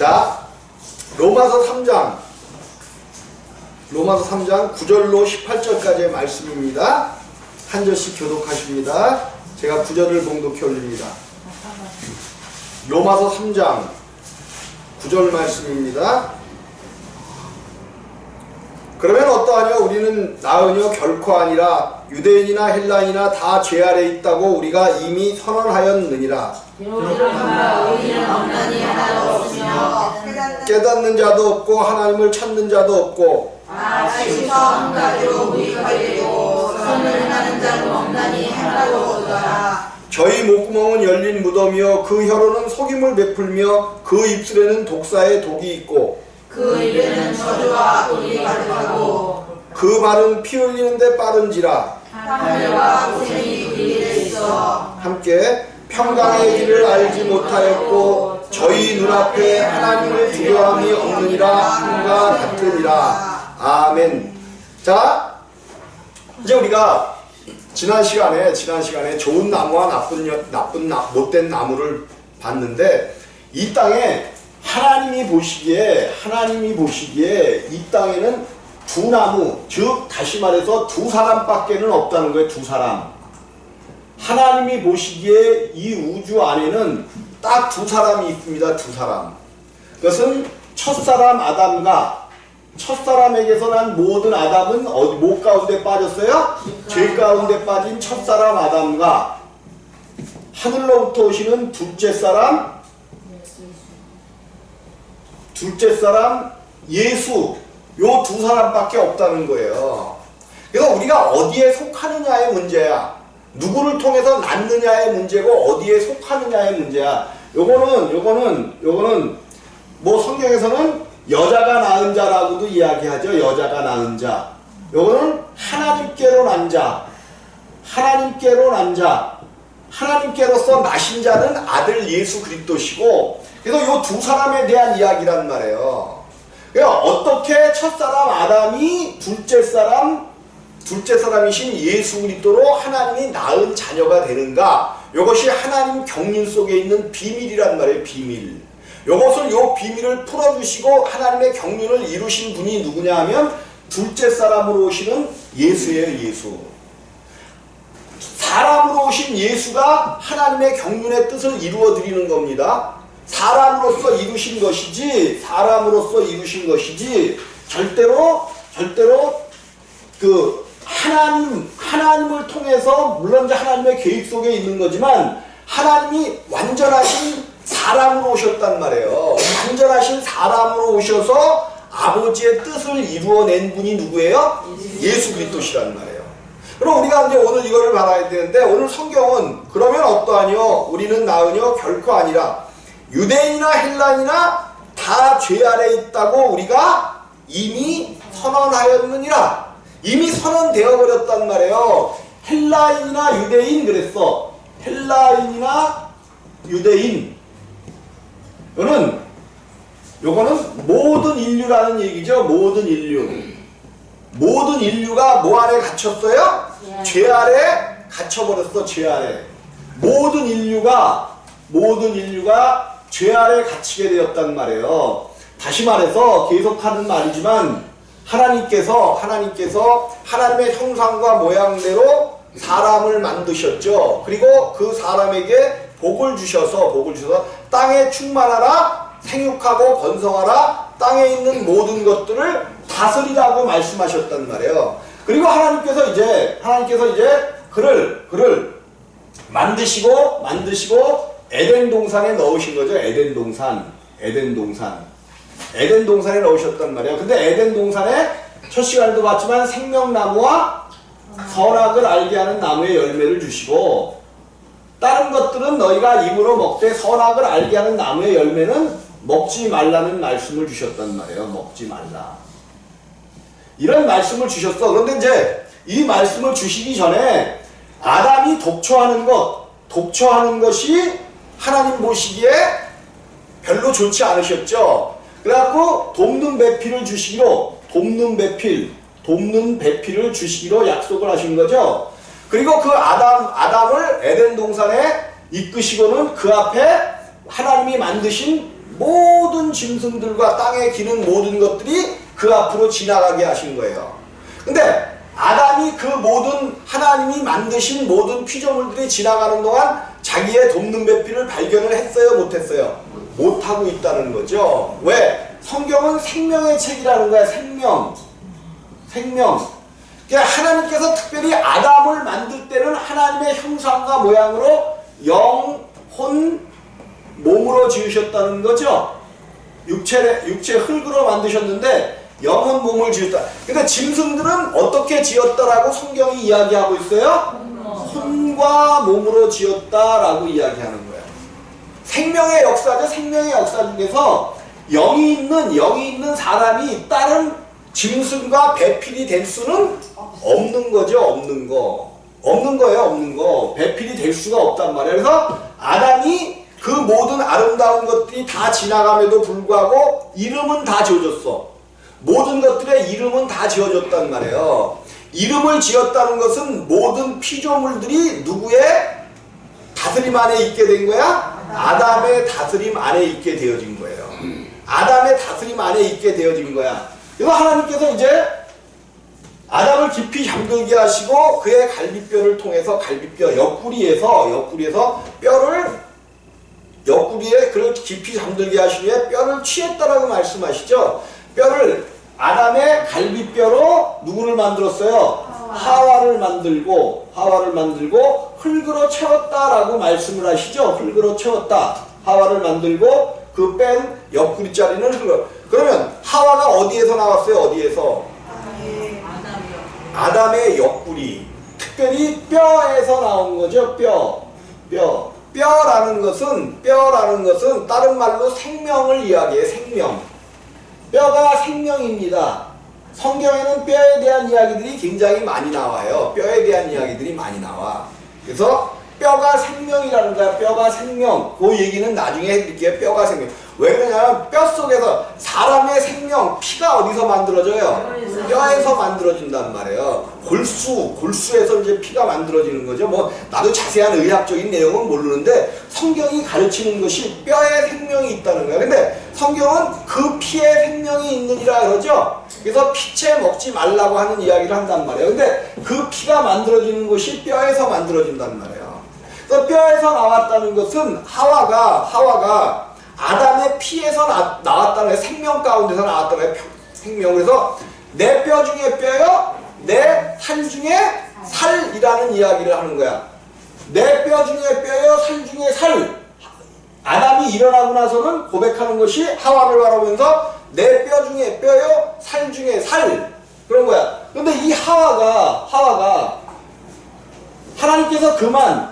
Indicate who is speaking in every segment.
Speaker 1: 자, 로마서 3장 9절로 18절까지의 말씀입니다. 한 절씩 교독하십니다. 제가 9절을 봉독해 올립니다. 로마서 3장 9절 말씀입니다. 그러면 어떠하냐? 우리는 나으냐? 결코 아니라 유대인이나 헬라인이나 다 죄 아래 있다고 우리가 이미 선언하였느니라. 깨닫는 자도 없고 하나님을 찾는 자도 없고
Speaker 2: 한 가지로 무익하게도 선을 하는 자는 없나니 하나도 없도다.
Speaker 1: 저희 목구멍은 열린 무덤이요 그 혀로는 속임을 베풀며 그 입술에는 독사의 독이 있고
Speaker 2: 그 입에는 저주와 악독이 가득하고
Speaker 1: 그 말은 피 흘리는데 빠른지라.
Speaker 2: 하늘과 고생이 그 입에 있어
Speaker 1: 함께 평강의 길을 알지 못하였고 저희 눈앞에 하나님을 두려움이 없느니라 함과 같으니라. 아멘. 자, 이제 우리가 지난 시간에 좋은 나무와 못된 나무를 봤는데, 이 땅에 하나님이 보시기에 이 땅에는 두 나무, 즉 다시 말해서 두 사람밖에는 없다는 거예요. 두 사람. 하나님이 보시기에 이 우주 안에는 딱 두 사람이 있습니다. 두 사람. 그것은 첫사람 아담과 첫사람에게서 난 모든 아담은 뭐 가운데 빠졌어요? 죄 가운데 빠진 첫사람 아담과 하늘로부터 오시는 둘째 사람 예수, 요 두 사람밖에 없다는 거예요. 그래서 우리가 어디에 속하느냐의 문제야. 누구를 통해서 낳느냐의 문제고 어디에 속하느냐의 문제야. 요거는 뭐 성경에서는 여자가 낳은 자라고도 이야기하죠. 여자가 낳은 자. 요거는 하나님께로 난 자. 하나님께로서 나신 자는 아들 예수 그리스도시고, 그래서 요 두 사람에 대한 이야기란 말이에요. 그러니까 어떻게 첫사람 아담이 둘째 사람이신 예수 그리스도로 하나님이 낳은 자녀가 되는가? 이것이 하나님 경륜 속에 있는 비밀이란 말이에요. 비밀. 요 비밀을 풀어주시고 하나님의 경륜을 이루신 분이 누구냐 하면 둘째 사람으로 오시는 예수예요. 예수. 사람으로 오신 예수가 하나님의 경륜의 뜻을 이루어 드리는 겁니다. 사람으로서 이루신 것이지 절대로 그 하나님을 통해서, 물론 이제 하나님의 계획 속에 있는 거지만 하나님이 완전하신 사람으로 오셨단 말이에요. 완전하신 사람으로 오셔서 아버지의 뜻을 이루어낸 분이 누구예요? 예수 그리스도시란 말이에요. 그럼 우리가 이제 오늘 이거를 알아야 되는데, 오늘 성경은 그러면 어떠하뇨? 우리는 나으뇨? 결코 아니라 유대인이나 헬라인이나 다 죄 아래 있다고 우리가 이미 선언하였느니라. 이미 선언되어 버렸단 말이에요. 헬라인이나 유대인 그랬어. 헬라인이나 유대인. 요거는 모든 인류라는 얘기죠. 모든 인류. 모든 인류가 뭐 아래 갇혔어요? 죄 아래 갇혀버렸어. 죄 아래. 모든 인류가 죄 아래 갇히게 되었단 말이에요. 다시 말해서 계속하는 말이지만 하나님께서 하나님의 형상과 모양대로 사람을 만드셨죠. 그리고 그 사람에게 복을 주셔서 땅에 충만하라, 생육하고 번성하라, 땅에 있는 모든 것들을 다스리라고 말씀하셨단 말이에요. 그리고 하나님께서 이제 그를 만드시고 에덴 동산에 넣으신 거죠. 에덴 동산에 넣으셨단 말이에요. 근데 에덴 동산에 첫 시간에도 봤지만 생명나무와 선악을 알게 하는 나무의 열매를 주시고, 다른 것들은 너희가 입으로 먹되 선악을 알게 하는 나무의 열매는 먹지 말라는 말씀을 주셨단 말이에요. 먹지 말라. 이런 말씀을 주셨어. 그런데 이제 이 말씀을 주시기 전에 아담이 독초하는 것이 하나님 보시기에 별로 좋지 않으셨죠. 그래갖고 돕는 배필을 주시기로 약속을 하신 거죠. 그리고 그 아담을 에덴 동산에 이끄시고는 그 앞에 하나님이 만드신 모든 짐승들과 땅에 기는 모든 것들이 그 앞으로 지나가게 하신 거예요. 근데 아담이 그 모든 하나님이 만드신 모든 피조물들이 지나가는 동안 자기의 돕는 배필을 발견을 했어요, 못했어요? 못하고 있다는 거죠. 왜? 성경은 생명의 책이라는 거야. 생명. 그러니까 하나님께서 특별히 아담을 만들 때는 하나님의 형상과 모양으로 영, 혼, 몸으로 지으셨다는 거죠. 육체 흙으로 만드셨는데 영혼 몸을 지었다. 근데 짐승들은 어떻게 지었다라고 성경이 이야기하고 있어요? 혼과 몸으로 지었다라고 이야기하는 거예요. 생명의 역사죠. 생명의 역사 중에서 영이 있는 사람이 다른 짐승과 배필이 될 수는 없는 거죠. 없는 거예요. 배필이 될 수가 없단 말이에요. 그래서 아담이 그 모든 아름다운 것들이 다 지나감에도 불구하고 이름은 다 지어졌어. 모든 것들의 이름은 다 지어졌단 말이에요. 이름을 지었다는 것은 모든 피조물들이 누구의 다스림 안에 있게 된 거야? 아담의 다스림 안에 있게 되어진 거예요. 아담의 다스림 안에 있게 되어진 거야. 그래서 하나님께서 이제 아담을 깊이 잠들게 하시고 그의 갈비뼈를 통해서 옆구리에서 옆구리에 그를 깊이 잠들게 하신 후에 뼈를 취했다라고 말씀하시죠. 뼈를 아담의 갈비뼈로 누구를 만들었어요? 하와를 만들고 흙으로 채웠다라고 말씀을 하시죠. 흙으로 채웠다. 하와를 만들고 그 뺀 옆구리짜리는 흙으로. 그러면 하와가 어디에서 나왔어요? 어디에서? 아담의 옆구리. 특별히 뼈에서 나온 거죠. 뼈라는 것은 다른 말로 생명을 이야기해요. 생명. 뼈가 생명입니다. 성경에는 뼈에 대한 이야기들이 굉장히 많이 나와요. 뼈에 대한 이야기들이 많이 나와. 그래서 뼈가 생명이라는 거야. 뼈가 생명. 그 얘기는 나중에 해드릴게요. 뼈가 생명. 왜 그러냐면 뼈 속에서 사람의 생명, 피가 어디서 만들어져요? 뼈에서 만들어진단 말이에요. 골수에서 이제 피가 만들어지는 거죠. 뭐 나도 자세한 의학적인 내용은 모르는데 성경이 가르치는 것이 뼈에 생명이 있다는 거예요. 근데 성경은 그 피에 생명이 있느니라 그러죠. 그래서 피채 먹지 말라고 하는 이야기를 한단 말이에요. 근데 그 피가 만들어지는 것이 뼈에서 만들어진단 말이에요. 그래서 뼈에서 나왔다는 것은 하와가 아담의 피에서 나왔다는 거예요. 생명 가운데서 나왔다는 거예요. 생명. 그래서 내 뼈 중에 뼈요, 내 살 중에 살이라는 이야기를 하는 거야. 내 뼈 중에 뼈요, 살 중에 살. 아담이 일어나고 나서는 고백하는 것이 하와를 바라보면서 내 뼈 중에 뼈요, 살 중에 살. 그런 거야. 근데 이 하와가 하나님께서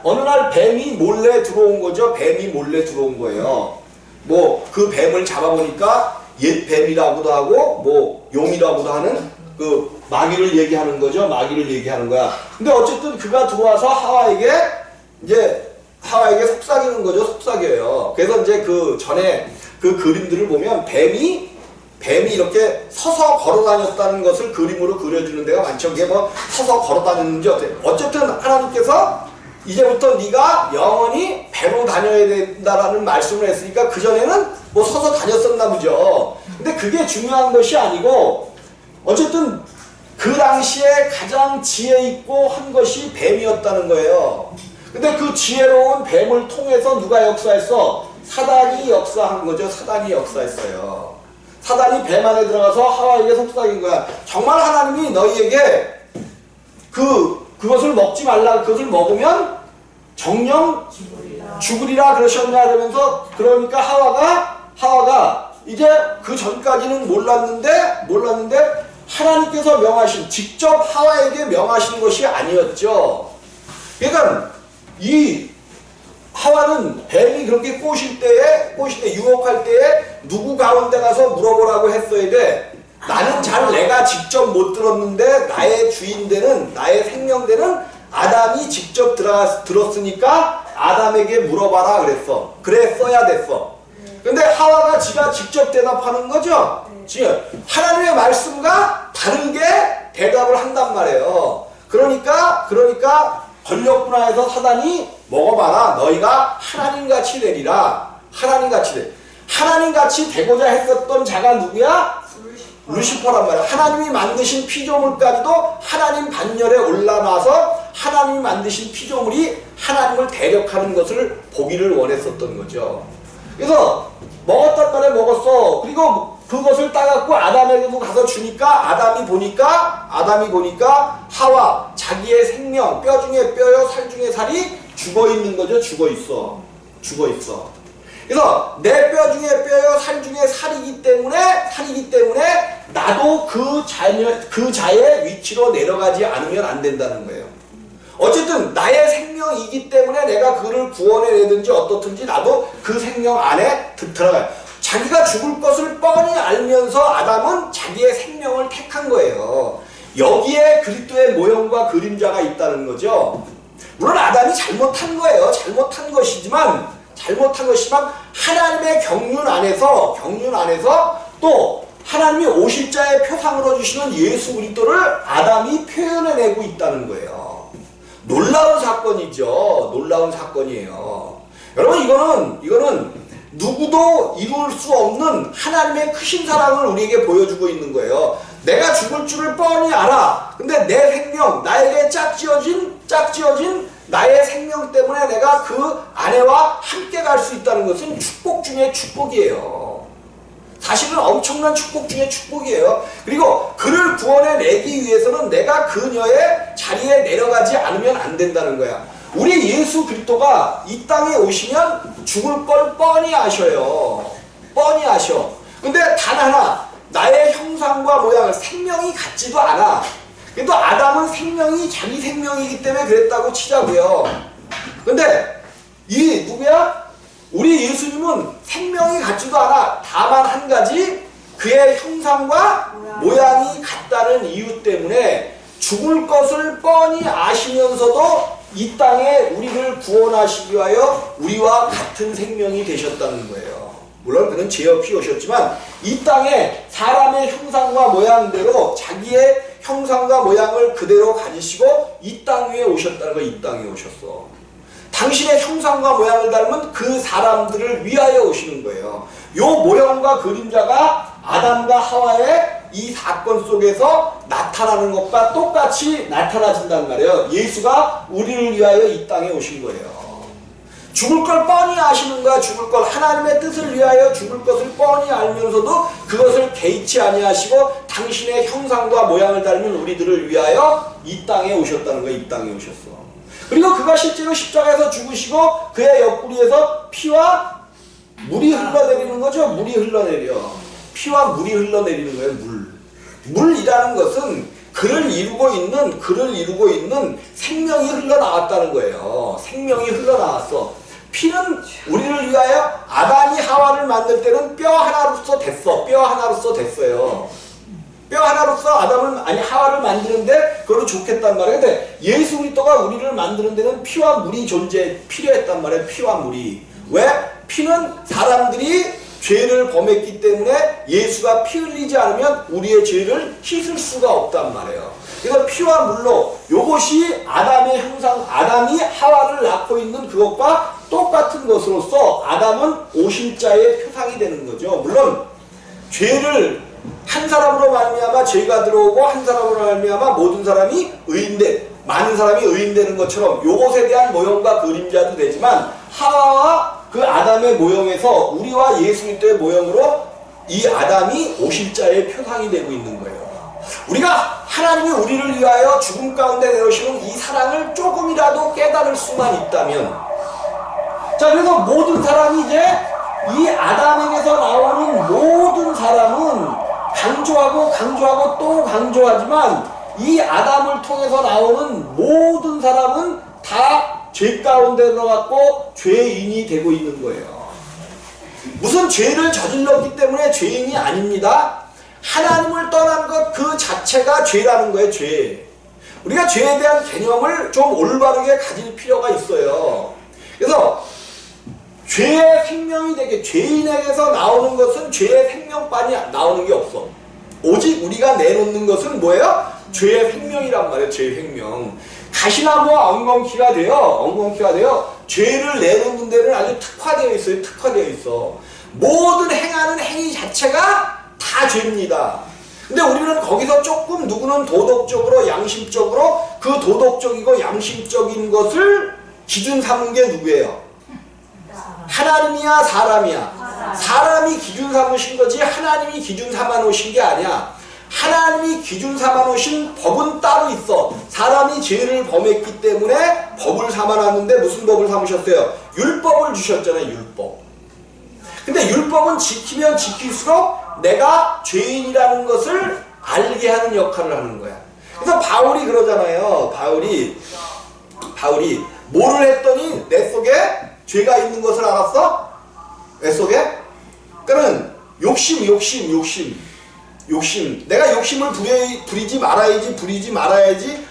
Speaker 1: 어느 날 뱀이 몰래 들어온 거죠. 뱀이 몰래 들어온 거예요. 뭐 그 뱀을 잡아보니까 옛 뱀이라고도 하고 뭐 용이라고도 하는 그 마귀를 얘기하는 거죠. 마귀를 얘기하는 거야. 근데 어쨌든 그가 들어와서 하와에게 속삭이는 거죠. 속삭여요. 그래서 이제 그 전에 그 그림들을 보면 뱀이 이렇게 서서 걸어 다녔다는 것을 그림으로 그려주는 데가 많죠. 그게 뭐 서서 걸어 다녔는지 어쨌든 하나님께서 이제부터 네가 영원히 배로 다녀야 된다라는 말씀을 했으니까 그전에는 뭐 서서 다녔었나 보죠. 근데 그게 중요한 것이 아니고 어쨌든 그 당시에 가장 지혜 있고 한 것이 뱀이었다는 거예요. 근데 그 지혜로운 뱀을 통해서 누가 역사했어? 사단이 역사한 거죠. 사단이 역사했어요. 사단이 뱀 안에 들어가서 하와에게 속삭인 거야. 정말 하나님이 너희에게 그것을 먹지 말라, 그것을 먹으면 정령 죽으리라 그러셨냐 그러면서, 그러니까 하와가 이제 그 전까지는 몰랐는데 하나님께서 직접 하와에게 명하신 것이 아니었죠. 그러니까 이 하와는 뱀이 그렇게 꼬실 때 유혹할 때에 누구 가운데 가서 물어보라고 했어야 돼. 나는 내가 직접 못 들었는데 나의 주인되는, 나의 생명되는 아담이 직접 들었으니까 아담에게 물어봐라 그랬어. 그랬어야 됐어. 근데 하와가 지가 직접 대답하는 거죠. 하나님의 말씀과 다르게 대답을 한단 말이에요. 그러니까 걸렸구나 해서 사단이 먹어봐라. 너희가 하나님같이 되리라. 하나님같이 돼. 하나님같이 되고자 했었던 자가 누구야? 루시퍼란 말이야. 하나님이 만드신 피조물까지도 하나님 반열에 올라놔서 하나님이 만드신 피조물이 하나님을 대적하는 것을 보기를 원했었던 거죠. 그래서 먹었단 말에 먹었어. 그리고 그것을 따갖고 아담에게도 가서 주니까 아담이 보니까 하와 자기의 생명, 뼈 중에 뼈요 살 중에 살이 죽어있는 거죠. 죽어있어. 그래서 내 뼈 중에 뼈요 살 중에 살이기 때문에 나도 그 자의 위치로 내려가지 않으면 안 된다는 거예요. 어쨌든 나의 생명이기 때문에 내가 그를 구원해내든지 어떻든지 나도 그 생명 안에 들어가요. 자기가 죽을 것을 뻔히 알면서 아담은 자기의 생명을 택한 거예요. 여기에 그리스도의 모형과 그림자가 있다는 거죠. 물론 아담이 잘못한 거예요. 잘못한 것이지만 하나님의 경륜 안에서 또 하나님이 오실 자의 표상으로 주시는 예수 그리스도를 아담이 표현해내고 있다는 거예요. 놀라운 사건이죠. 놀라운 사건이에요. 여러분 이거는 누구도 이룰 수 없는 하나님의 크신 사랑을 우리에게 보여주고 있는 거예요. 내가 죽을 줄을 뻔히 알아. 근데 내 생명, 나에게 짝지어진 나의 생명 때문에 내가 그 아내와 함께 갈 수 있다는 것은 축복 중에 축복이에요. 사실은 엄청난 축복 중에 축복이에요. 그리고 그를 구원해내기 위해서는 내가 그녀의 자리에 내려가지 않으면 안 된다는 거야. 우리 예수 그리스도가 이 땅에 오시면 죽을 걸 뻔히 아셔요. 뻔히 아셔. 근데 단 하나, 나의 형상과 모양을, 생명이 같지도 않아. 그래도 아담은 생명이 자기 생명이기 때문에 그랬다고 치자고요. 근데 이 누구야? 우리 예수님은 생명이 같지도 않아. 다만 한 가지, 그의 형상과 모양이 같다는 이유 때문에 죽을 것을 뻔히 아시면서도 이 땅에 우리를 구원하시기 위하여 우리와 같은 생명이 되셨다는 거예요. 물론 그는 죄 없이 오셨지만 이 땅에 사람의 형상과 모양대로 자기의 형상과 모양을 그대로 가지시고 이 땅 위에 오셨다는 거예요. 이 땅에 오셨어. 당신의 형상과 모양을 닮은 그 사람들을 위하여 오시는 거예요. 요 모형과 그림자가 아담과 하와의 이 사건 속에서 나타나는 것과 똑같이 나타나진단 말이에요. 예수가 우리를 위하여 이 땅에 오신 거예요. 죽을 걸 뻔히 아시는 거야. 죽을 걸, 하나님의 뜻을 위하여 죽을 것을 뻔히 알면서도 그것을 개의치 아니하시고 당신의 형상과 모양을 닮은 우리들을 위하여 이 땅에 오셨다는 거야. 이 땅에 오셨어. 그리고 그가 실제로 십자가에서 죽으시고 그의 옆구리에서 피와 물이 흘러내리는 거죠. 물이 흘러내려. 피와 물이 흘러내리는 거예요. 물이라는 것은 그를 이루고 있는 생명이 흘러나왔다는 거예요. 생명이 흘러나왔어. 피는 우리를 위하여 아담이 하와를 만들 때는 뼈 하나로서 됐어. 뼈 하나로서 됐어요. 뼈 하나로서 하와를 만드는데 그걸로 좋겠단 말이에요. 근데 예수 그리스도가 우리를 만드는 데는 피와 물이 필요했단 말이에요. 피와 물이. 왜? 피는 사람들이 죄를 범했기 때문에 예수가 피 흘리지 않으면 우리의 죄를 씻을 수가 없단 말이에요. 그래서 피와 물로 요것이 아담의 형상, 아담이 하와를 낳고 있는 그것과 똑같은 것으로서 아담은 오실 자의 표상이 되는 거죠. 물론 죄를 한 사람으로 말미암아 죄가 들어오고 한 사람으로 말미암아 모든 사람이 많은 사람이 의인되는 것처럼 요것에 대한 모형과 그림자도 되지만 하와와 그 아담의 모형에서 우리와 예수 그리스도의 모형으로 이 아담이 오실 자의 표상이 되고 있는 거예요. 우리가 하나님이 우리를 위하여 죽음 가운데 내놓으시는 이 사랑을 조금이라도 깨달을 수만 있다면, 자, 그래서 모든 사람이 이제 이 아담에게서 나오는 모든 사람은 강조하고 또 강조하지만 이 아담을 통해서 나오는 모든 사람은 다 죄 가운데 들어갔고 죄인이 되고 있는 거예요. 무슨 죄를 저질렀기 때문에 죄인이 아닙니다. 하나님을 떠난 것 그 자체가 죄라는 거예요. 죄. 우리가 죄에 대한 개념을 좀 올바르게 가질 필요가 있어요. 그래서 죄의 생명이 되게, 죄인에게서 나오는 것은 죄의 생명만이 나오는 게 없어. 오직 우리가 내놓는 것은 뭐예요? 죄의 생명이란 말이에요. 죄의 생명. 가시나무와 엉겅퀴가 되어 죄를 내놓는 데는 아주 특화되어 있어요. 특화되어 있어. 모든 행하는 행위 자체가 다 죄입니다. 근데 우리는 거기서 조금 누구는 도덕적으로 양심적으로 그 도덕적이고 양심적인 것을 기준 삼은 게 누구예요? 하나님이야 사람이야? 사람이 기준 삼으신 거지 하나님이 기준 삼아 놓으신 게 아니야. 하나님이 기준 삼아 놓으신 법은 따로 있어. 사람이 죄를 범했기 때문에 법을 삼아 놨는데 무슨 법을 삼으셨어요? 율법을 주셨잖아요. 율법. 근데 율법은 지키면 지킬수록 내가 죄인이라는 것을 알게 하는 역할을 하는 거야. 그래서 바울이 그러잖아요. 바울이 뭐를 했더니 내 속에 죄가 있는 것을 알았어? 내 속에? 그러면 욕심. 내가 욕심을 부리지 말아야지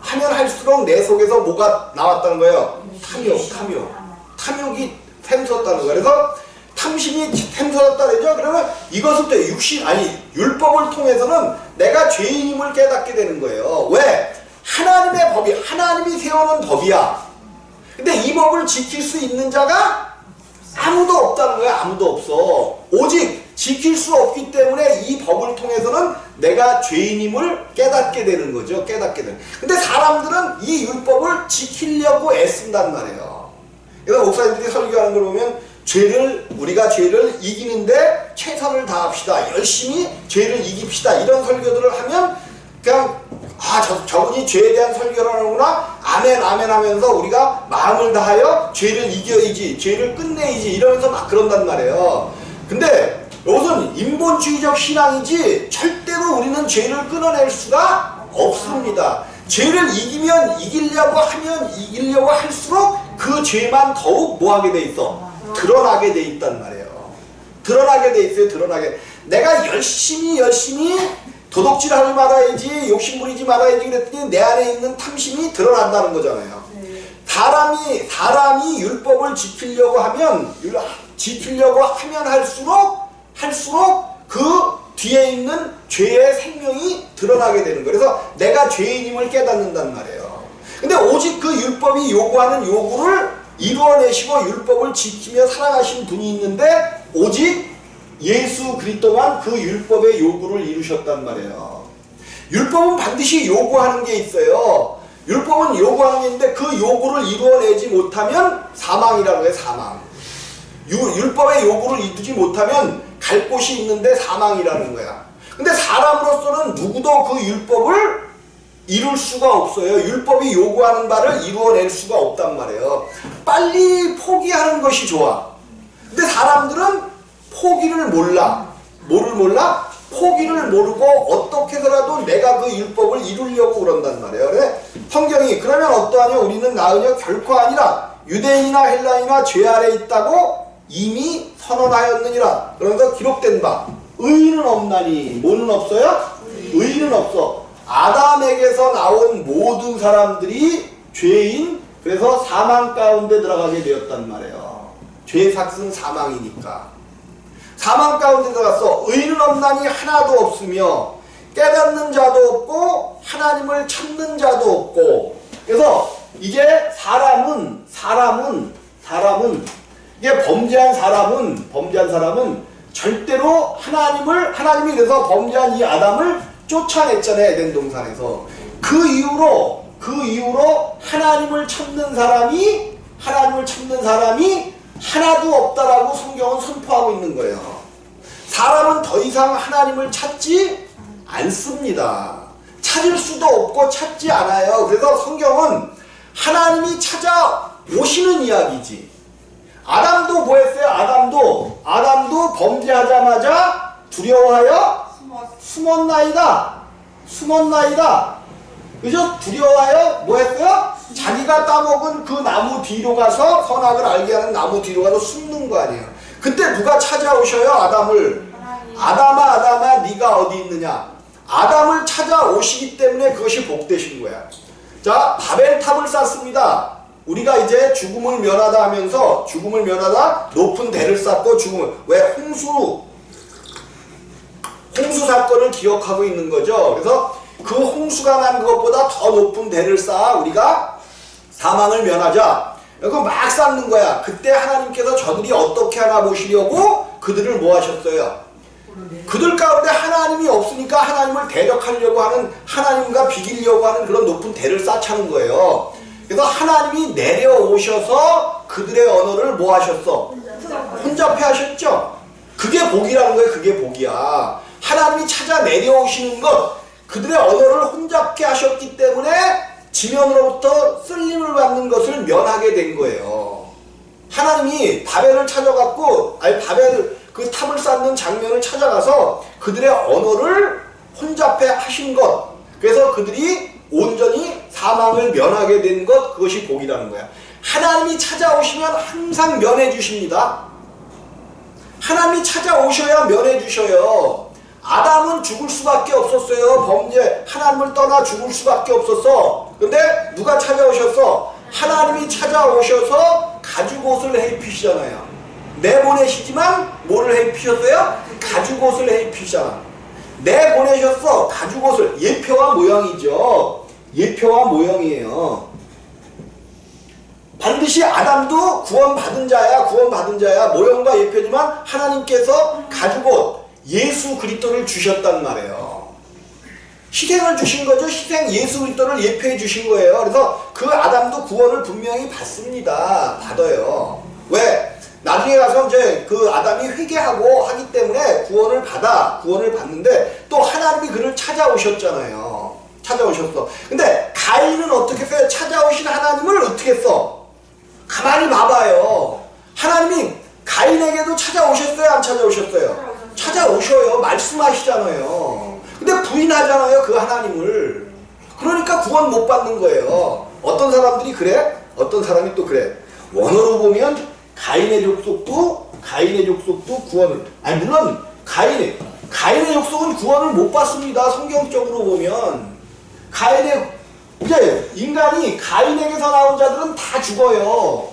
Speaker 1: 하면 할수록 내 속에서 뭐가 나왔다는 거예요? 탐욕이 샘솟았다는 거예요. 그래서 탐심이 샘솟았다 그러죠. 그러면 이것을 또 율법을 통해서는 내가 죄인임을 깨닫게 되는 거예요. 왜? 하나님의 법이, 하나님이 세워놓은 법이야. 근데 이 법을 지킬 수 있는 자가 아무도 없다는 거야. 아무도 없어. 오직 지킬 수 없기 때문에 이 법을 통해서는 내가 죄인임을 깨닫게 되는 거죠. 근데 사람들은 이 율법을 지키려고 애쓴단 말이에요. 그래서 목사님들이 설교하는 걸 보면 우리가 죄를 이기는데 최선을 다합시다. 열심히 죄를 이깁시다. 이런 설교들을 하면 그냥 저분이 죄에 대한 설교를 하는구나. 아멘 하면서 우리가 마음을 다하여 죄를 이겨야지, 죄를 끝내야지 이러면서 막 그런단 말이에요. 근데 이것은 인본주의적 신앙이지 절대로 우리는 죄를 끊어낼 수가 없습니다. 죄를 이기려고 할수록 그 죄만 더욱 뭐하게 돼 있어? 드러나게 돼 있단 말이에요. 드러나게 돼 있어요. 내가 열심히 도덕질 하지 말아야지, 욕심 부리지 말아야지 그랬더니 내 안에 있는 탐심이 드러난다는 거잖아요. 사람이 율법을 지키려고 하면 할수록 그 뒤에 있는 죄의 생명이 드러나게 되는 거예요. 그래서 내가 죄인임을 깨닫는단 말이에요. 근데 오직 그 율법이 요구하는 요구를 이루어내시고 율법을 지키며 살아가신 분이 있는데 오직 예수 그리스도만 그 율법의 요구를 이루셨단 말이에요. 율법은 반드시 요구하는 게 있어요. 율법은 요구하는 게 있는데 그 요구를 이루어내지 못하면 사망이라고 해요. 사망. 율법의 요구를 이루지 못하면 갈 곳이 있는데 사망이라는 거야. 근데 사람으로서는 누구도 그 율법을 이룰 수가 없어요. 율법이 요구하는 바를 이루어낼 수가 없단 말이에요. 빨리 포기하는 것이 좋아. 근데 사람들은 포기를 몰라. 뭐를 몰라? 포기를 모르고 어떻게 해서라도 내가 그 율법을 이루려고 그런단 말이에요. 그래? 성경이 그러면 어떠하냐? 우리는 나으냐? 결코 아니라 유대인이나 헬라인이나 죄 아래 있다고 이미 선언하였느니라. 그러면서 기록된 바 의인은 없나니. 뭐는 없어요? 의인은 없어. 아담에게서 나온 모든 사람들이 죄인, 그래서 사망 가운데 들어가게 되었단 말이에요. 죄의 삭은 사망이니까. 사망 가운데 들어갔어. 의인은 없나니 하나도 없으며 깨닫는 자도 없고 하나님을 찾는 자도 없고. 그래서 이게 사람은 이게 범죄한 사람은 절대로 하나님이 그래서 범죄한 이 아담을 쫓아냈잖아요. 에덴 동산에서. 그 이후로 하나님을 찾는 사람이 하나도 없다라고 성경은 선포하고 있는 거예요. 사람은 더 이상 하나님을 찾지 않습니다. 찾을 수도 없고 찾지 않아요. 그래서 성경은 하나님이 찾아오시는 이야기지. 아담도 뭐 했어요? 아담도 범죄하자마자 두려워하여 숨었나이다. 그죠? 두려워하여 뭐 했어요? 자기가 따먹은 그 나무 뒤로 가서 선악을 알게 하는 나무 뒤로 가서 숨는 거 아니에요. 그때 누가 찾아오셔요? 아담을. 아담아 네가 어디 있느냐. 아담을 찾아오시기 때문에 그것이 복되신 거야. 자, 바벨탑을 쌓습니다. 우리가 이제 죽음을 면하다 하면서 높은 대를 쌓고 왜 홍수 사건을 기억하고 있는 거죠. 그래서 그 홍수가 난 것보다 더 높은 대를 쌓아 우리가 사망을 면하자. 그거 막 쌓는 거야. 그때 하나님께서 저들이 어떻게 하나 보시려고 그들을 뭐 하셨어요? 그들 가운데 하나님이 없으니까 하나님을 대적하려고 하는, 하나님과 비기려고 하는 그런 높은 대를 쌓자는 거예요. 그래서 하나님이 내려오셔서 그들의 언어를 뭐 하셨어? 혼잡해 하셨죠? 그게 복이라는 거예요. 그게 복이야. 하나님이 찾아 내려오시는 것, 그들의 언어를 혼잡게 하셨기 때문에 지면으로부터 쓸림을 받는 것을 면하게 된 거예요. 하나님이 바벨을 찾아갔고, 아니 바벨 그 탑을 쌓는 장면을 찾아가서 그들의 언어를 혼잡해 하신 것, 그래서 그들이 온전히 사망을 면하게 된 것, 그것이 복이라는 거야. 하나님이 찾아오시면 항상 면해 주십니다. 하나님이 찾아오셔야 면해 주셔요. 아담은 죽을 수밖에 없었어요. 범죄, 하나님을 떠나 죽을 수밖에 없었어. 근데 누가 찾아오셨어? 하나님이 찾아오셔서 가죽옷을 해입히시잖아요. 내보내시지만 뭐를 해입히셨어요? 가죽옷을 해입히시잖아. 내보내셨어. 가죽옷을. 예표와 모형이죠. 예표와 모형이에요. 반드시 아담도 구원받은 자야. 구원받은 자야. 모형과 예표지만 하나님께서 가죽옷 예수 그리스도를 주셨단 말이에요. 희생을 주신 거죠. 희생 예수 그리스도를 예표해 주신 거예요. 그래서 그 아담도 구원을 분명히 받습니다. 받아요. 왜? 나중에 가서 이제 그 아담이 회개하고 하기 때문에 구원을 받는데 또 하나님이 그를 찾아오셨잖아요. 찾아오셨어. 근데 가인은 어떻게 했어요? 찾아오신 하나님을 어떻게 했어? 가만히 봐봐요. 하나님이 가인에게도 찾아오셨어요? 안 찾아오셨어요? 찾아오셔요. 말씀하시잖아요. 근데 부인하잖아요. 그 하나님을. 그러니까 구원 못 받는 거예요. 어떤 사람들이 그래? 어떤 사람이 또 그래. 원어로 보면 가인의 족속도 구원을, 아니 물론 가인의 족속은 구원을 못 받습니다. 성경적으로 보면 이제 인간이 가인에게서 나온 자들은 다 죽어요.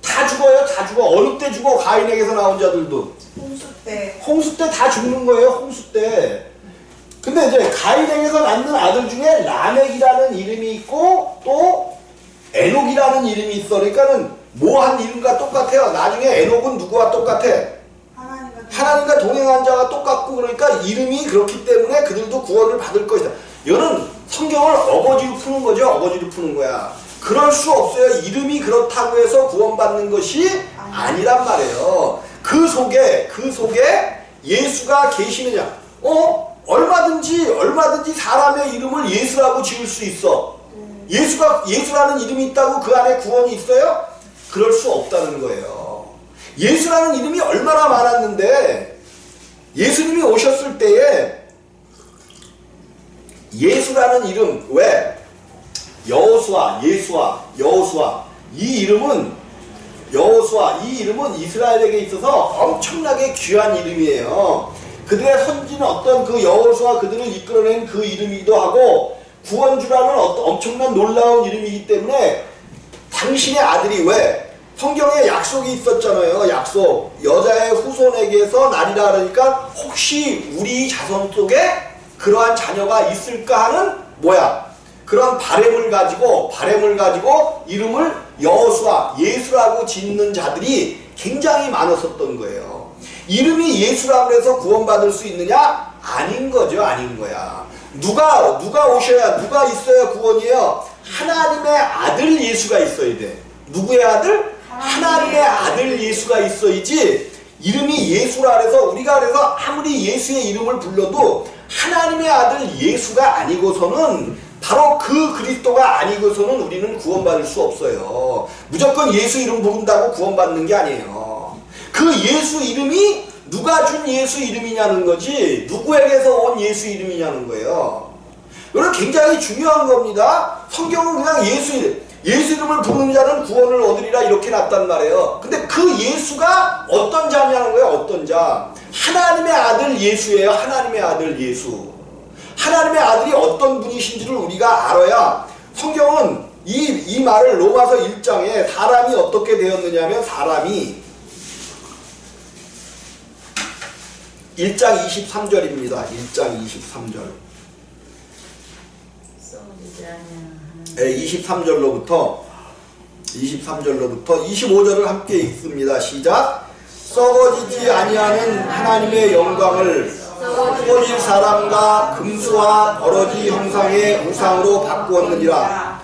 Speaker 1: 다 죽어. 어느 때 죽어? 가인에게서 나온 자들도 홍수 때 다 죽는 거예요. 홍수 때. 근데 이제 가인에게서 낳는 아들 중에 라멕이라는 이름이 있고 또 에녹이라는 이름이 있어. 그러니까는 뭐한 이름과 똑같아요. 나중에 에녹은 누구와 똑같아? 하나님과 동행한 자와 똑같고, 그러니까 이름이 그렇기 때문에 그들도 구원을 받을 것이다. 이거는 성경을 어거지로 푸는 거죠. 어거지로 푸는 거야. 그럴 수 없어요. 이름이 그렇다고 해서 구원받는 것이 아니란 말이에요. 그 속에 예수가 계시느냐? 얼마든지 사람의 이름을 예수라고 지을 수 있어. 예수라는 이름이 있다고 그 안에 구원이 있어요? 그럴 수 없다는 거예요. 예수라는 이름이 얼마나 많았는데, 예수님이 오셨을 때에 예수라는 이름, 왜? 여호수아 이 이름은 이스라엘에게 있어서 엄청나게 귀한 이름이에요. 그들의 선지는 어떤 그 여호수아 그들을 이끌어낸 그 이름이기도 하고, 구원주라는 엄청난 놀라운 이름이기 때문에 당신의 아들이, 왜? 성경에 약속이 있었잖아요. 약속. 여자의 후손에게서 나리라 그러니까 혹시 우리 자손 속에 그러한 자녀가 있을까 하는 그런 바램을 가지고 이름을 여호수아, 예수라고 짓는 자들이 굉장히 많았었던 거예요. 이름이 예수라고 해서 구원받을 수 있느냐? 아닌 거죠. 아닌 거야. 누가 오셔야, 누가 있어야 구원이에요? 하나님의 아들 예수가 있어야 돼. 누구의 아들? 하나님의 아들 예수가 있어야지. 이름이 예수라 그래서 우리가 그래서 아무리 예수의 이름을 불러도 하나님의 아들 예수가 아니고서는, 바로 그 그리스도가 아니고서는 우리는 구원받을 수 없어요. 무조건 예수 이름 부른다고 구원받는 게 아니에요. 그 예수 이름이 누가 준 예수 이름이냐는 거지, 누구에게서 온 예수 이름이냐는 거예요. 이건 굉장히 중요한 겁니다. 성경은 그냥 예수 이름을 부르는 자는 구원을 얻으리라 이렇게 놨단 말이에요. 근데 그 예수가 어떤 자냐는 거예요. 어떤 자? 하나님의 아들 예수예요. 하나님의 아들 예수. 하나님의 아들이 어떤 분이신지를 우리가 알아야, 성경은 이 말을 로마서 1장에 사람이 어떻게 되었느냐면, 사람이 1장 23절입니다. 1장 23절. 23절로부터 23절로부터 25절을 함께 읽습니다. 시작. 썩어지지 아니하는 하나님의 영광을 썩어질 사람과 금수와 버러지 형상의 우상으로 바꾸었느니라.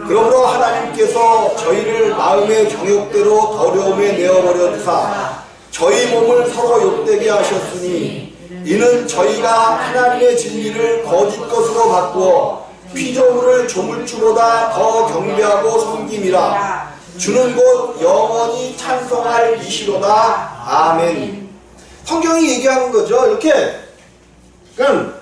Speaker 1: 그러므로 하나님께서 저희를 마음의 정욕대로 더러움에 내어버려 두사 저희 몸을 서로 욕되게 하셨으니 이는 저희가 하나님의 진리를 거짓 것으로 바꾸어 피조물을 조물주보다 더 경배하고 섬김이라. 주는 곧 영원히 찬송할 이시로다. 아멘. 성경이 얘기하는 거죠. 이렇게. 그럼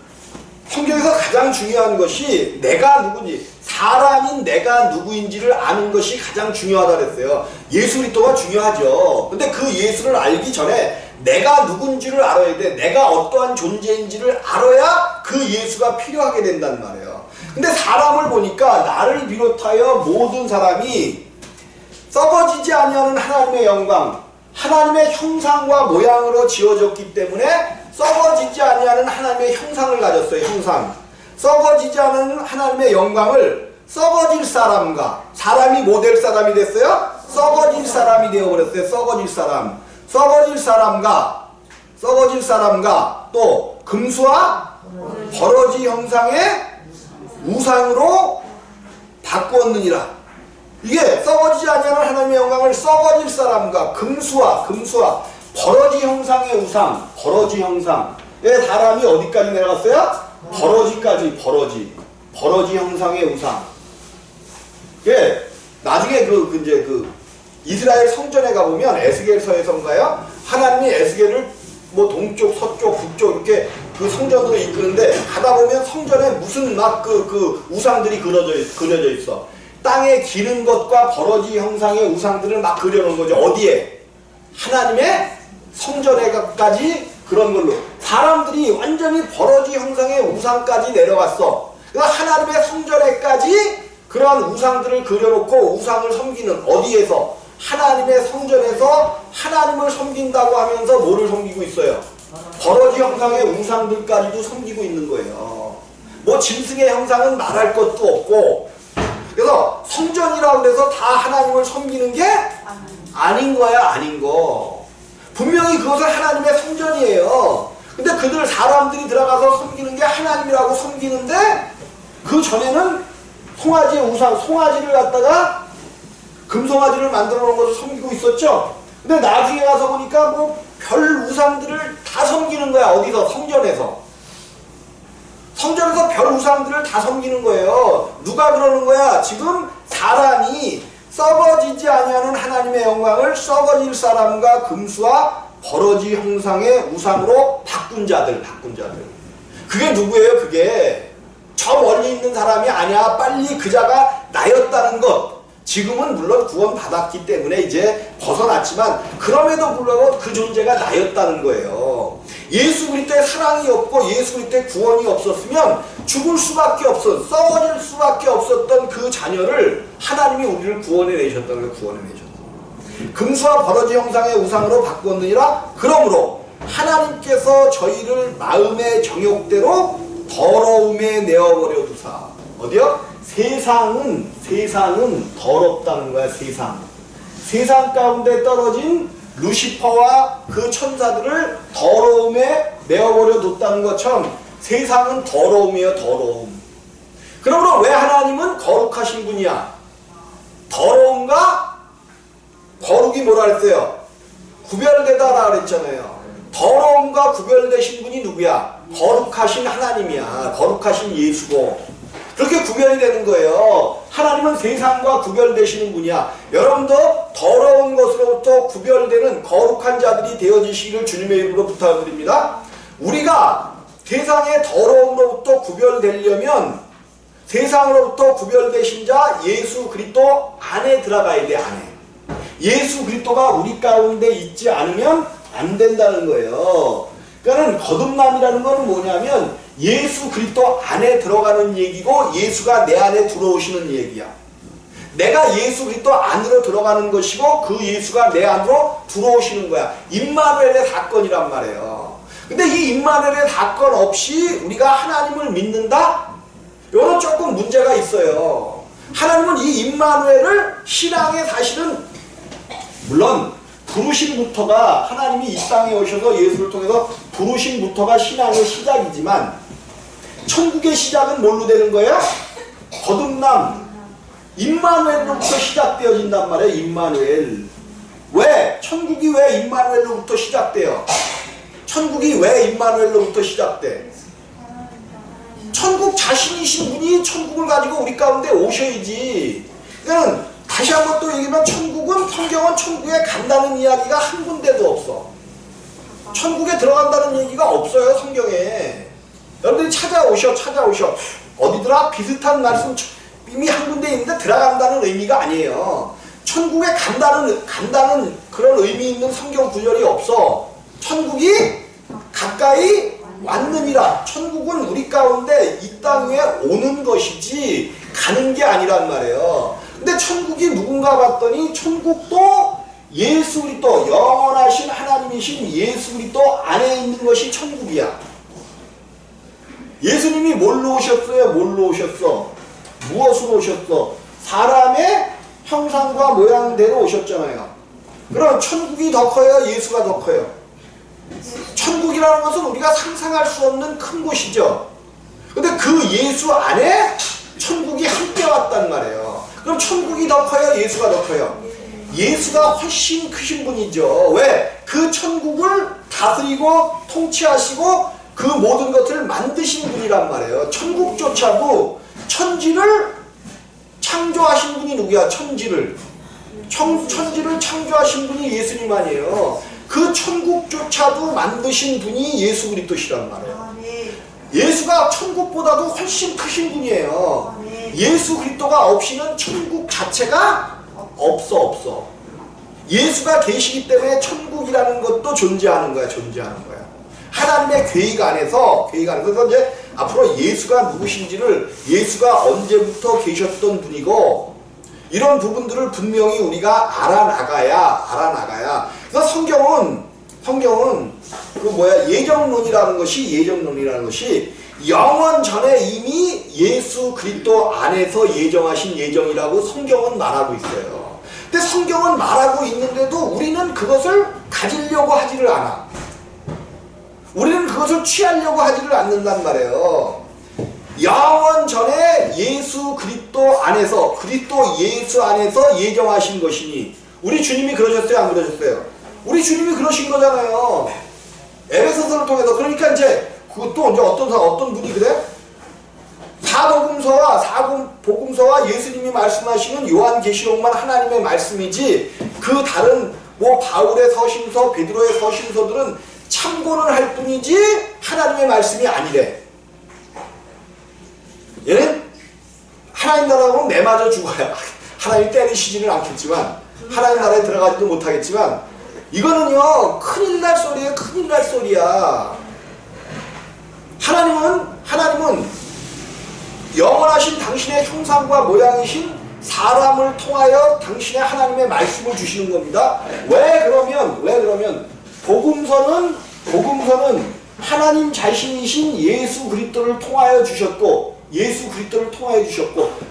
Speaker 1: 성경에서 가장 중요한 것이 내가 누구인지, 사람인 내가 누구인지를 아는 것이 가장 중요하다 그랬어요. 예수 그리스도가 중요하죠. 근데 그 예수를 알기 전에 내가 누군지를 알아야 돼. 내가 어떠한 존재인지를 알아야 그 예수가 필요하게 된단 말이에요. 근데 사람을 보니까 나를 비롯하여 모든 사람이 썩어지지 아니하는 하나님의 영광, 하나님의 형상과 모양으로 지어졌기 때문에 썩어지지 아니하는 하나님의 형상을 가졌어요. 형상. 썩어지지 않은 하나님의 영광을 썩어질 사람과, 사람이 뭐 될 사람이 됐어요? 썩어질 사람이 되어버렸어요. 썩어질 사람. 썩어질 사람과 또 금수와 버러지 형상의 우상으로 바꾸었느니라. 이게 썩어지지 아니하는 하나님의 영광을 썩어질 사람과 금수와 버러지 형상의 우상, 버러지 형상의 사람이 어디까지 내려갔어요? 버러지까지. 버러지 형상의 우상. 예, 나중에 이제 이스라엘 성전에 가보면 에스겔서에서인가요? 하나님이 에스겔을 뭐 동쪽, 서쪽, 북쪽 이렇게 그 성전으로 이끄는데 가다 보면 성전에 무슨 막 그 우상들이 그려져 있어. 땅에 기는 것과 버러지 형상의 우상들을 막 그려놓은 거죠. 어디에? 하나님의 성전에까지 그런 걸로. 사람들이 완전히 버러지 형상의 우상까지 내려갔어. 그래서 하나님의 성전에까지 그러한 우상들을 그려놓고 우상을 섬기는, 어디에서? 하나님의 성전에서 하나님을 섬긴다고 하면서 뭐를 섬기고 있어요? 버러지 형상의 우상들까지도 섬기고 있는 거예요. 뭐 짐승의 형상은 말할 것도 없고. 그래서 성전이라고 해서 다 하나님을 섬기는 게 아닌 거야. 아닌 거. 분명히 그것은 하나님의 성전이에요. 근데 그들 사람들이 들어가서 섬기는 게 하나님이라고 섬기는데 그 전에는 송아지의 우상, 송아지를 갖다가 금송아지를 만들어 놓은 것을 섬기고 있었죠. 근데 나중에 가서 보니까 뭐 별 우상들을 다 섬기는 거야. 어디서? 성전에서 별 우상들을 다 섬기는 거예요. 누가 그러는 거야? 지금 사람이 썩어지지 아니하는 하나님의 영광을 썩어질 사람과 금수와 버러지 형상의 우상으로 바꾼 자들. 그게 누구예요? 그게 저 멀리 있는 사람이 아니야. 빨리 그 자가 나였다는 것. 지금은 물론 구원 받았기 때문에 이제 벗어났지만 그럼에도 불구하고 그 존재가 나였다는 거예요. 예수 그리스도의 사랑이 없고 예수 그리스도의 구원이 없었으면 죽을 수밖에 없었, 썩어질 수밖에 없었던 그 자녀를 하나님이 우리를 구원해 내셨다는 걸 구원해 내셨어요. 금수와 버러지 형상의 우상으로 바꾸었느니라. 그러므로 하나님께서 저희를 마음의 정욕대로 더러움에 내어버려 두사. 어디요? 세상은 더럽다는 거야. 세상 가운데 떨어진 루시퍼와 그 천사들을 더러움에 내어버려 뒀다는 것처럼 세상은 더러움이에요. 더러움. 그러므로 왜 하나님은 거룩하신 분이야? 더러움과 거룩이 뭐라 그랬어요? 구별되다라 그랬잖아요. 더러움과 구별되신 분이 누구야? 거룩하신 하나님이야. 거룩하신 예수고. 그렇게 구별이 되는 거예요. 하나님은 세상과 구별되시는 분이야. 여러분도 더러운 것으로부터 구별되는 거룩한 자들이 되어지시기를 주님의 이름으로 부탁드립니다. 우리가 세상의 더러움으로부터 구별되려면 세상으로부터 구별되신 자 예수 그리스도 안에 들어가야 돼. 안에. 예수 그리스도가 우리 가운데 있지 않으면 안 된다는 거예요. 그러니까 거듭남이라는 건 뭐냐면 예수 그리스도 안에 들어가는 얘기고 예수가 내 안에 들어오시는 얘기야. 내가 예수 그리스도 안으로 들어가는 것이고 그 예수가 내 안으로 들어오시는 거야. 임마누엘의 사건이란 말이에요. 근데 이 임마누엘의 사건 없이 우리가 하나님을 믿는다? 이건 조금 문제가 있어요. 하나님은 이 임마누엘을 신앙의 사실은 물론 부르심부터가 하나님이 이 땅에 오셔서 예수를 통해서 부르심부터가 신앙의 시작이지만 천국의 시작은 뭘로 되는 거예요? 거듭남 임마누엘로부터 시작되어진단 말이에요. 임마누엘. 왜? 천국이 왜 임마누엘로부터 시작돼요? 천국이 왜 임마누엘로부터 시작돼? 천국 자신이신 분이 천국을 가지고 우리 가운데 오셔야지. 그러니까 다시 한번 또 얘기하면 천국은 성경은 천국에 간다는 이야기가 한 군데도 없어. 천국에 들어간다는 얘기가 없어요. 성경에. 여러분들이 찾아오셔. 어디더라? 비슷한 말씀 이미 한 군데 있는데 들어간다는 의미가 아니에요. 천국에 간다는 그런 의미 있는 성경 구절이 없어. 천국이 가까이 왔느니라. 천국은 우리 가운데 이 땅 위에 오는 것이지 가는 게 아니란 말이에요. 근데 천국이 누군가 봤더니 천국도 예수 그리스도 영원하신 하나님이신 예수 그리스도 안에 있는 것이 천국이야. 예수님이 뭘로 오셨어요? 뭘로 오셨어? 무엇으로 오셨어? 사람의 형상과 모양대로 오셨잖아요. 그럼 천국이 더 커요? 예수가 더 커요? 천국이라는 것은 우리가 상상할 수 없는 큰 곳이죠. 근데 그 예수 안에 천국이 함께 왔단 말이에요. 그럼 천국이 더 커요? 예수가 더 커요? 예수가 훨씬 크신 분이죠. 왜? 그 천국을 다스리고 통치하시고 그 모든 것을 만드신 분이란 말이에요. 천국조차도 천지를 창조하신 분이 누구야? 천지를 창조하신 분이 예수님 아니에요. 그 천국조차도 만드신 분이 예수 그리스도시란 말이에요. 예수가 천국보다도 훨씬 크신 분이에요. 예수 그리스도가 없이는 천국 자체가 없어. 예수가 계시기 때문에 천국이라는 것도 존재하는 거야. 하나님의 계획 안에서 이제 앞으로 예수가 누구신지를 예수가 언제부터 계셨던 분이고 이런 부분들을 분명히 우리가 알아나가야. 그래서 성경은 예정론이라는 것이 영원 전에 이미 예수 그리스도 안에서 예정하신 예정이라고 성경은 말하고 있어요. 근데 성경은 말하고 있는데도 우리는 그것을 가지려고 하지를 않아. 우리는 그것을 취하려고 하지를 않는단 말이에요. 영원 전에 예수 그리스도 안에서 그리스도 예수 안에서 예정하신 것이니 우리 주님이 그러셨어요? 안 그러셨어요? 우리 주님이 그러신 거잖아요. 에베소서를 통해서. 그러니까 이제 그것도 이제 어떤 분이 그래? 사복음서와 예수님이 말씀하시는 요한계시록만 하나님의 말씀이지 그 다른 바울의 서신서, 베드로의 서신서들은 참고는 할 뿐이지 하나님의 말씀이 아니래. 얘는 하나님 나라로 보면 매맞아 죽어야. 하나님 때리시지는 않겠지만 하나님 나라에 들어가지도 못하겠지만 이거는요 큰일 날 소리야. 하나님은 영원하신 당신의 형상과 모양이신 사람을 통하여 당신의 하나님의 말씀을 주시는 겁니다. 왜 그러면 복음서는 하나님 자신이신 예수 그리스도를 통하여 주셨고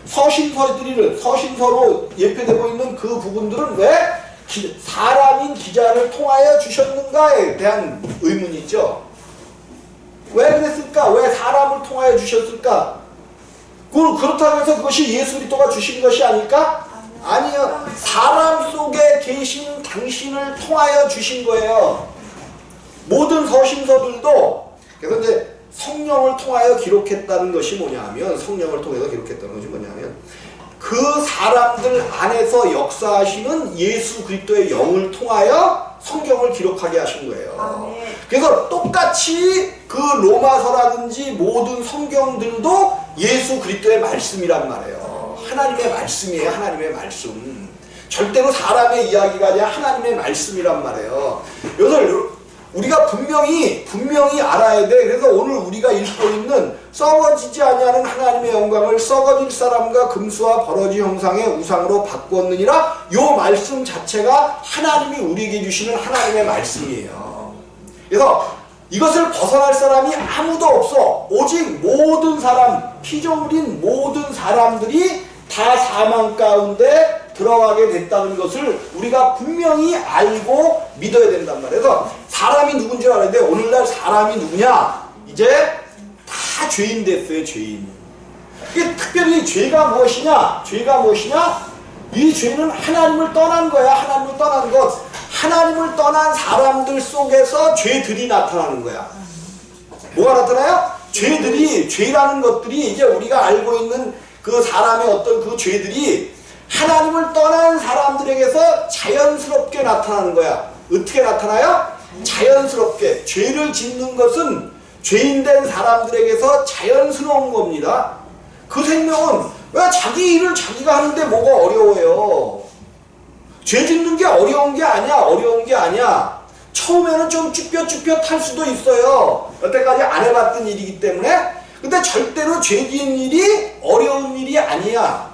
Speaker 1: 서신서로 예표되고 있는 그 부분들은 왜 사람인 기자를 통하여 주셨는가에 대한 의문이죠. 왜 그랬을까? 왜 사람을 통하여 주셨을까? 그렇다고 해서 그것이 예수 그리스도가 주신 것이 아닐까? 아니요. 사람 속에 계신 당신을 통하여 주신 거예요. 모든 서신서들도. 그래서 이제 성령을 통하여 기록했다는 것이 뭐냐면 그 사람들 안에서 역사하시는 예수 그리스도의 영을 통하여 성경을 기록하게 하신 거예요. 그래서 똑같이 그 로마서라든지 모든 성경들도 예수 그리스도의 말씀이란 말이에요. 하나님의 말씀이에요. 하나님의 말씀. 절대로 사람의 이야기가 아니라 하나님의 말씀이란 말이에요. 이것을 우리가 분명히 알아야 돼. 그래서 오늘 우리가 읽고 있는 썩어지지 아니하는 하나님의 영광을 썩어질 사람과 금수와 버러지 형상의 우상으로 바꾸었느니라. 요 말씀 자체가 하나님이 우리에게 주시는 하나님의 말씀이에요. 그래서 이것을 벗어날 사람이 아무도 없어. 오직 모든 사람, 피조물인 모든 사람들이 다 사망 가운데 들어가게 됐다는 것을 우리가 분명히 알고 믿어야 된단 말이에요. 그래서 사람이 누군지 알았는데 오늘날 사람이 누구냐? 이제 다 죄인 됐어요. 죄인. 이게 특별히 죄가 무엇이냐? 죄가 무엇이냐? 이 죄는 하나님을 떠난 거야. 하나님을 떠난 것. 하나님을 떠난 사람들 속에서 죄들이 나타나는 거야. 뭐가 나타나요? 죄들이, 죄라는 것들이 이제 우리가 알고 있는 그 사람의 어떤 그 죄들이 하나님을 떠난 사람들에게서 자연스럽게 나타나는 거야. 어떻게 나타나요? 자연스럽게. 죄를 짓는 것은 죄인된 사람들에게서 자연스러운 겁니다. 그 생명은 왜 자기 일을 자기가 하는데 뭐가 어려워요? 죄 짓는 게 어려운 게 아니야. 어려운 게 아니야. 처음에는 좀 쭈뼛쭈뼛 할 수도 있어요. 여태까지 안 해봤던 일이기 때문에. 근데 절대로 죄 지은 일이 어려운 일이 아니야.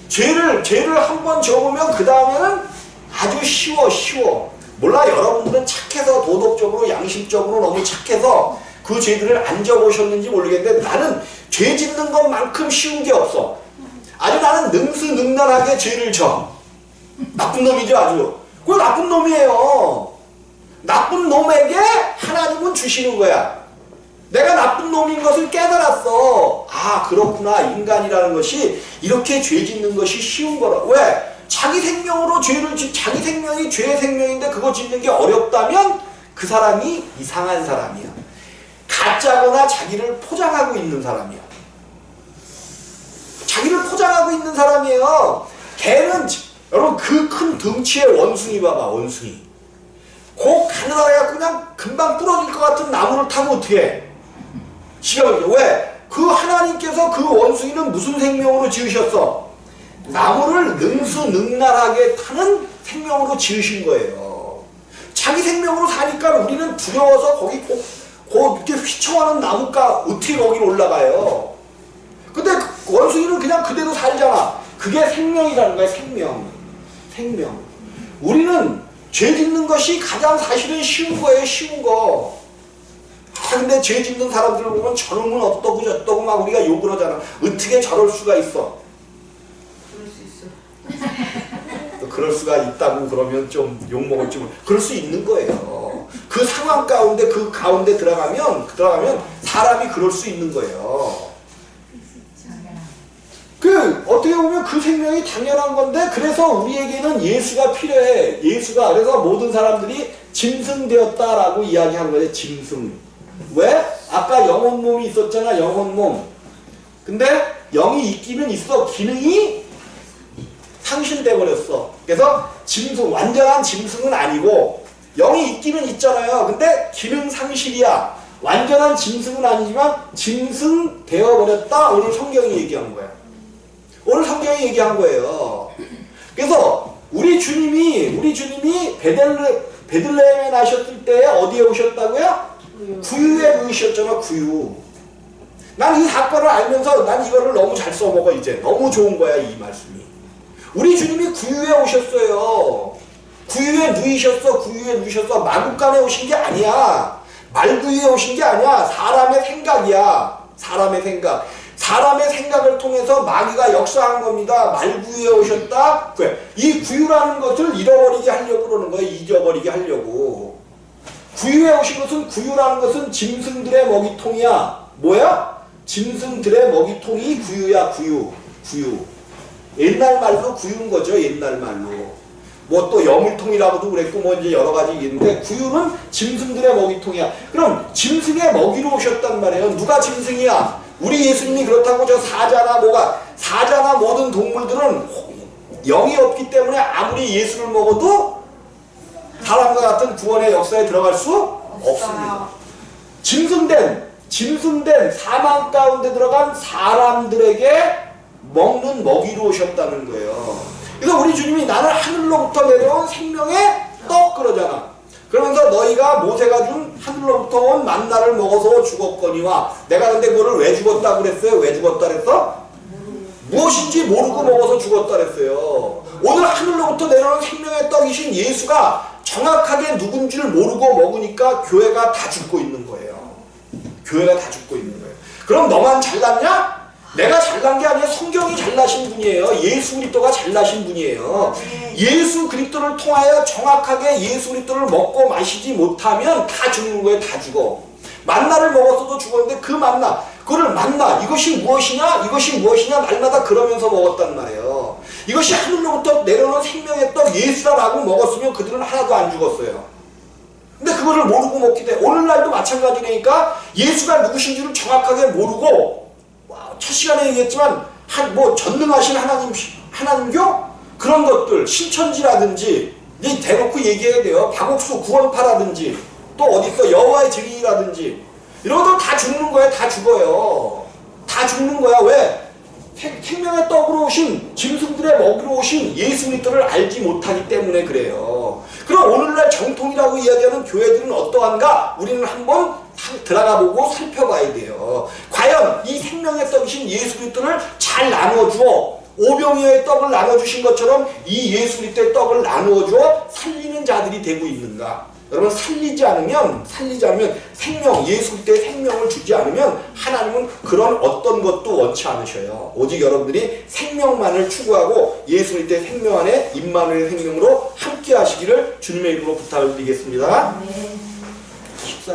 Speaker 1: 죄를 한 번 접으면 그 다음에는 아주 쉬워. 몰라, 여러분들은 착해서 도덕적으로 양심적으로 너무 착해서 그 죄들을 안 접으셨는지 모르겠는데 나는 죄 짓는 것만큼 쉬운 게 없어. 아주 나는 능수능란하게 죄를 져. 나쁜 놈이죠, 아주. 그거 나쁜 놈이에요. 나쁜 놈에게 하나님은 주시는 거야. 내가 나쁜 놈인 것을 깨달았어. 아, 그렇구나. 인간이라는 것이 이렇게 죄 짓는 것이 쉬운 거라. 왜? 자기 생명으로 자기 생명이 죄의 생명인데 그거 짓는 게 어렵다면 그 사람이 이상한 사람이야. 가짜거나 자기를 포장하고 있는 사람이야. 자기를 포장하고 있는 사람이에요. 걔는, 여러분, 그 큰 덩치의 원숭이 봐봐, 원숭이. 그 가느다가 그냥 금방 부러질 것 같은 나무를 타고 어떻게 해? 지가 왜? 그 하나님께서 그 원숭이는 무슨 생명으로 지으셨어? 나무를 능수능란하게 타는 생명으로 지으신 거예요. 자기 생명으로 사니까 우리는 두려워서 거기 이렇게 휘청하는 나무가 어떻게 거기로 올라가요? 근데 원숭이는 그냥 그대로 살잖아. 그게 생명이라는 거야. 생명. 우리는 죄 짓는 것이 가장 사실은 쉬운 거예요. 쉬운 거. 근데 죄 짓는 사람들을 보면 저놈은 어떠고 저떠고 막 우리가 욕을 하잖아. 어떻게 저럴 수가 있어?
Speaker 2: 그럴 수 있어.
Speaker 1: 그럴 수가 있다고 그러면 좀 욕먹을지 모르. 그럴 수 있는 거예요. 그 상황 가운데 그 가운데 들어가면 사람이 그럴 수 있는 거예요. 어떻게 보면 그 생명이 당연한 건데 그래서 우리에게는 예수가 필요해. 예수가. 그래서 모든 사람들이 짐승되었다라고 이야기한 거예요. 짐승. 왜? 아까 영혼 몸이 있었잖아. 영혼 몸. 근데 영이 있기는 있어. 기능이 상실돼 버렸어. 그래서 짐승, 완전한 짐승은 아니고 영이 있기는 있잖아요. 근데 기능 상실이야. 완전한 짐승은 아니지만 짐승 되어버렸다. 오늘 성경이 얘기한 거야. 오늘 성경이 얘기한 거예요. 그래서 우리 주님이 베들레헴에 나셨을 때 어디에 오셨다고요? 구유에 오셨잖아. 구유. 난 이 사건을 알면서 난 이거를 너무 잘 써먹어. 이제 너무 좋은 거야, 이 말씀이. 우리 주님이 구유에 오셨어요. 구유에 누이셨어. 마구간에 오신 게 아니야. 말구유에 오신 게 아니야. 사람의 생각이야. 사람의 생각. 사람의 생각을 통해서 마귀가 역사한 겁니다. 말구유에 오셨다. 이 구유라는 것을 잃어버리게 하려고 그러는 거예요. 잊어버리게 하려고. 구유에 오신 것은, 구유라는 것은 짐승들의 먹이통이야. 뭐야? 짐승들의 먹이통이 구유야. 구유. 옛날 말로 구유인 거죠. 옛날 말로. 뭐 또 여물통이라고도 그랬고 뭐 이제 여러 가지 있는데 구유는 짐승들의 먹이통이야. 그럼 짐승의 먹이로 오셨단 말이에요. 누가 짐승이야? 우리 예수님이 그렇다고 저 사자나 모든 동물들은 영이 없기 때문에 아무리 예수를 먹어도 사람과 같은 구원의 역사에 들어갈 수 없습니다. 짐승된 사망 가운데 들어간 사람들에게 먹는 먹이로 오셨다는 거예요. 그래서 우리 주님이 나는 하늘로부터 내려온 생명의 떡 그러잖아. 그러면서 너희가 모세가 준 하늘로부터 온 만나를 먹어서 죽었거니와. 내가 근데 그거를 왜 죽었다고 그랬어요? 왜 죽었다 그랬어? 무엇인지 모르고 먹어서 죽었다 그랬어요. 오늘 하늘로부터 내려온 생명의 떡이신 예수가 정확하게 누군지를 모르고 먹으니까 교회가 다 죽고 있는 거예요. 교회가 다 죽고 있는 거예요. 그럼 너만 잘났냐? 내가 잘난 게 아니라 성경이 잘나신 분이에요. 예수 그리스도가 잘나신 분이에요. 예수 그리스도를 통하여 정확하게 예수 그리스도를 먹고 마시지 못하면 다 죽는 거예요. 다 죽어. 만나를 먹었어도 죽었는데 그 만나, 그거를 만나, 이것이 무엇이냐? 이것이 무엇이냐? 날마다 그러면서 먹었단 말이에요. 이것이 하늘로부터 내려오는 생명의 떡 예수라고 먹었으면 그들은 하나도 안 죽었어요. 근데 그거를 모르고 먹게 돼. 오늘날도 마찬가지니까 예수가 누구신지를 정확하게 모르고, 첫 시간에 얘기했지만, 전능하신 하나님교? 그런 것들, 신천지라든지, 대놓고 얘기해야 돼요. 박옥수 구원파라든지, 또 어딨어? 여호와의 증인이라든지, 이런 것들 다 죽는 거야. 다 죽어요. 다 죽는 거야. 왜? 생명의 떡으로 오신, 짐승들의 먹이로 오신 예수 그리스도를 알지 못하기 때문에 그래요. 그럼 오늘날 정통이라고 이야기하는 교회들은 어떠한가? 우리는 한번 들어가 보고 살펴봐야 돼요. 과연 이 생명의 떡이신 예수 그리스도를 잘 나누어주어 오병이어의 떡을 나눠주신 것처럼 이 예수 그리스도의 떡을 나누어주어 살리는 자들이 되고 있는가? 여러분, 살리지 않으면 생명, 예수 그리스도의 생명을 주지 않으면 하나님은 그런 어떤 것도 원치 않으셔요. 오직 여러분들이 생명만을 추구하고 예수 그리스도의 생명 안에 임마누엘 생명으로 함께 하시기를 주님의 이름으로 부탁을 드리겠습니다.
Speaker 2: 네.
Speaker 1: 식사